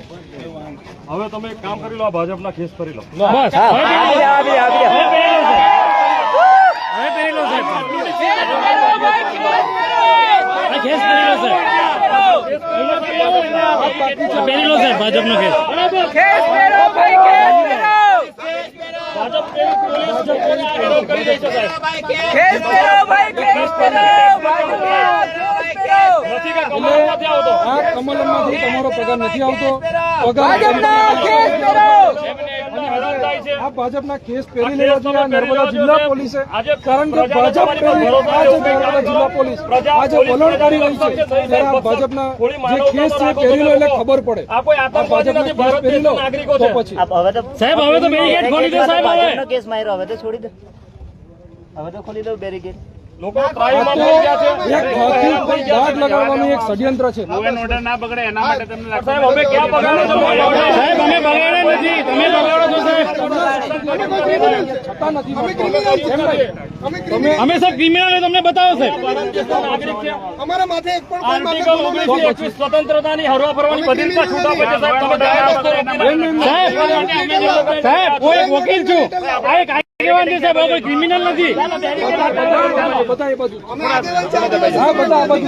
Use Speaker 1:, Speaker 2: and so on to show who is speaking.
Speaker 1: હવે તમે એક કામ કરી લો, આ ભાજપના કેસ કરી લો.
Speaker 2: બસ ભાજપનો કેસ
Speaker 3: કમલમમાંથી તમારો પગાર નથી આવતો. આ ભાજપના કેસ પહેરી લેવા જોઈએ નર્મદા જિલ્લા પોલીસે, કારણ કે ભાજપ નર્મદા જિલ્લા પોલીસ આજે વલણ કરી રહી છે. ત્યારે આ ભાજપના જે કેસ છે પહેરી લો એટલે ખબર પડે. આ ભાજપના કેસ પહેરી લો તો પછી
Speaker 2: સાહેબ હવે તો બેરીકેડ ખોલી દો સાહેબ. હવે
Speaker 4: કેસ માર્યો, હવે તો છોડી દો, હવે તો ખોલી દો બેરીકેડ.
Speaker 1: લોકો ત્રાહીમામ થઈ ગયા છે.
Speaker 3: એક હાથી ઉપર દાગ લગાડવાનું એક ષડયંત્ર છે.
Speaker 1: ઓર્ડર ના બગડે એના માટે તમને સાહેબ અમે ક્યાં બગાડો છો?
Speaker 2: સાહેબ અમે બગાડે નથી, તમે બગાડો છો સાહેબ.
Speaker 3: છતાં નથી
Speaker 2: અમે સર ક્રિમિનલ તમને બતાવો સાહેબ.
Speaker 1: નાગરિક છે.
Speaker 3: અમારા માથે એક પણ કોઈ માથે
Speaker 1: આર્ટિકલ 19 સ્વતંત્રતાની હરવા ફરવાની બધી રીતના છૂટ આપે છે સાહેબ. તમે
Speaker 2: સાહેબ હું એક વકીલ છું, આ એક આગેવાન છે સાહેબ, કોઈ ક્રિમિનલ નથી.
Speaker 3: બધા એ બાજુ. હા બધા આ બાજુ.